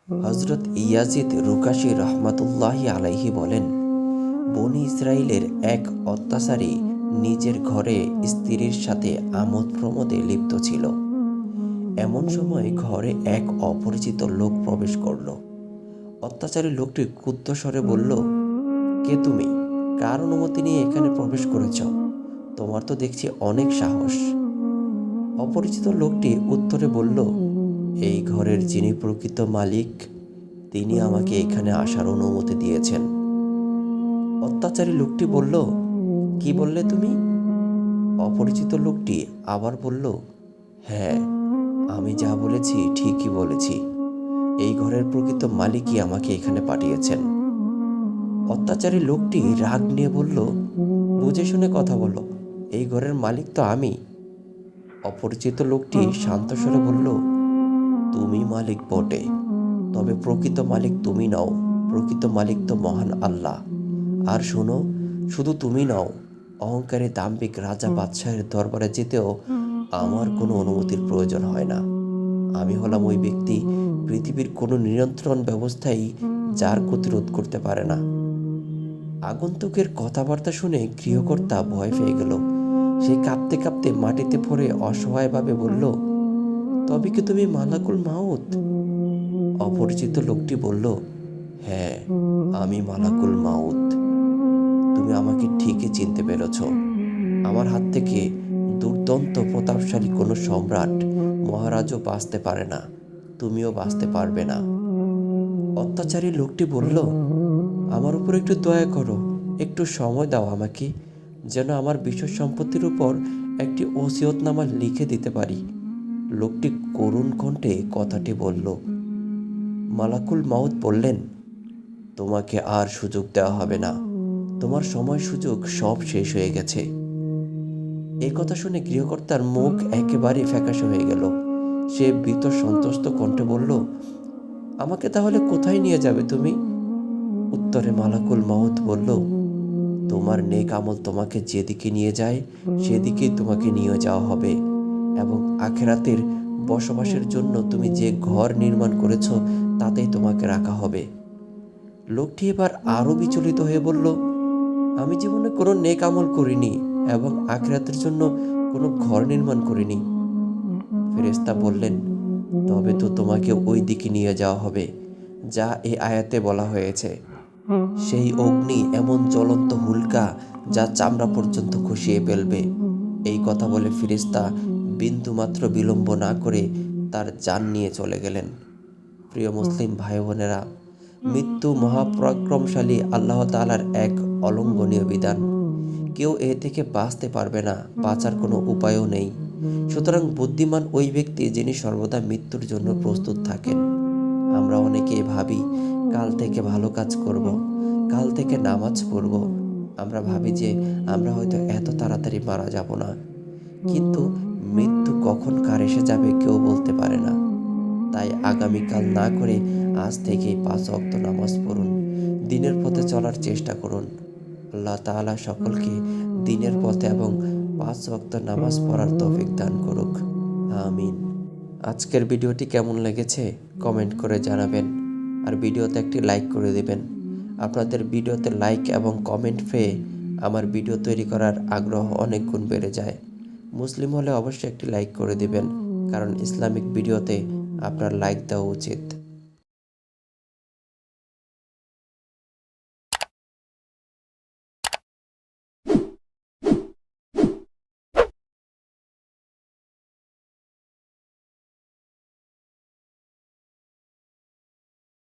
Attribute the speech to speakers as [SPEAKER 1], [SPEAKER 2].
[SPEAKER 1] হযরত Yazid রুকাশী রহমাতুল্লাহি আলাইহি বলেন, বনী ইসরাইলের এক অত্যাচারী নিজের ঘরে স্ত্রীর সাথে আমোদ প্রমোদে লিপ্ত ছিল। এমন সময় ঘরে এক অপরিচিত লোক প্রবেশ করল। অত্যাচারী লোকটি ক্ষুব্ধ স্বরে বলল, কে তুমি? কার অনুমতি নিয়ে এখানে প্রবেশ করেছ? তোমার তো দেখছি অনেক সাহস। অপরিচিত লোকটি উত্তরে বলল, এই ঘরের যিনি প্রকৃত মালিক তিনি আমাকে এখানে আসার অনুমতি দিয়েছেন। অত্যাচারী লোকটি বলল, কি বললে তুমি? অপরিচিত লোকটি আবার বলল, হ্যাঁ, আমি যা বলেছি ঠিকই বলেছি। এই ঘরের প্রকৃত মালিকই আমাকে এখানে পাঠিয়েছেন। অত্যাচারী লোকটি রাগ নিয়ে বলল, বুঝে শুনে কথা বলো, এই ঘরের মালিক তো আমি। অপরিচিত লোকটি শান্ত স্বরে বলল, তুমি মালিক বটে, তবে প্রকৃত মালিক তুমি নও। প্রকৃত মালিক তো মহান আল্লাহ। আর শোনো, শুধু তুমি নও, অহংকারী দাম্ভিক রাজা বাদশাহের দরবারে যেতেও আমার কোনো অনুমতির প্রয়োজন হয় না। আমি হলাম ওই ব্যক্তি, পৃথিবীর কোনো নিয়ন্ত্রণ ব্যবস্থাই যার প্রতিরোধ করতে পারে না। আগন্তুকের কথাবার্তা শুনে গৃহকর্তা ভয় পেয়ে গেল। সে কাঁপতে কাঁপতে মাটিতে পড়ে অসহায়ভাবে বলল, তবে কি তুমি মালাকুল মাউত? অপরিচিত লোকটি বলল, হ্যাঁ, আমি মালাকুল মাউত। তুমি আমাকে ঠিকই চিনতে পেরেছ। আমার হাত থেকে দুর্দান্ত প্রতাপশালী কোনো সম্রাট মহারাজও বাঁচতে পারে না, তুমিও বাঁচতে পারবে না। অত্যাচারী লোকটি বলল, আমার উপর একটু দয়া করো, একটু সময় দাও আমাকে, যেন আমার বিষয় সম্পত্তির উপর একটি ওসিয়তনামা লিখে দিতে পারি। লোকটি করুণ কণ্ঠে কথাটি বলল। মালাকুল মাউত বললেন, তোমাকে আর সুযোগ দেওয়া হবে না, তোমার সময় সুযোগ সব শেষ হয়ে গেছে। এই কথা শুনে গৃহকর্তার মুখ একেবারে ফ্যাকাশে হয়ে গেল। সে ভীত সন্ত্রস্ত কণ্ঠে বলল, আমাকে তাহলে কোথায় নিয়ে যাবে তুমি? উত্তরে মালাকুল মাউত বলল, তোমার নেক আমল তোমাকে যেদিকে নিয়ে যায় সেদিকেই তোমাকে নিয়ে যাওয়া হবে, এবং আখিরাতের বসবাসের জন্য তুমি যে ঘর নির্মাণ করেছ তাতেই তোমাকে রাখা হবে। লোকটি এবার আরো বিচলিত হয়ে বলল, আমি জীবনে কোনো নেক আমল করিনি এবং আখিরাতের জন্য কোনো ঘর নির্মাণ করিনি। ফেরেশতা বললেন, তবে তো তোমাকে ওই দিকে নিয়ে যাওয়া হবে যা এই আয়াতে বলা হয়েছে। সেই অগ্নি এমন জ্বলন্ত হুলকা যা চামড়া পর্যন্ত খসিয়ে ফেলবে। এই কথা বলে ফেরেশতা বিন্দুমাত্র বিলম্ব না করে তার জান নিয়ে চলে গেলেন। প্রিয় মুসলিম ভাই বোনেরা, মৃত্যু মহাপরাক্রমশালী আল্লাহ তাআলার এক অলঙ্ঘনীয় বিধান। কেউ এ থেকে বাঁচতে পারবে না, বাঁচার কোনো উপায়ও নেই। সুতরাং বুদ্ধিমান ওই ব্যক্তি যিনি সর্বদা মৃত্যুর জন্য প্রস্তুত থাকেন। আমরা অনেকেই ভাবি কাল থেকে ভালো কাজ করব, কাল থেকে নামাজ পড়ব। আমরা ভাবি যে আমরা হয়তো এত তাড়াতাড়ি মারা যাব না, কিন্তু মৃত্যু কখন কার এসে যাবে কেউ বলতে পারে না। তাই আগামীকাল না করে আজ থেকেই 5 ওয়াক্ত নামাজ পড়ুন, দিনের পথে চলার চেষ্টা করুন। আল্লাহ তাআলা সকলকে দিনের পথে এবং 5 ওয়াক্ত নামাজ পড়ার তৌফিক দান করুক, আমিন। আজকের ভিডিওটি কেমন লেগেছে কমেন্ট করে জানাবেন, আর ভিডিওতে একটি লাইক করে দিবেন। আপনাদের ভিডিওতে লাইক এবং কমেন্ট পেয়ে আমার ভিডিও তৈরি করার আগ্রহ অনেক গুণ বেড়ে যায়। মুসলিম হলে অবশ্যই একটি লাইক করে দিবেন, কারণ ইসলামিক ভিডিওতে আপনার লাইক দেওয়া উচিত।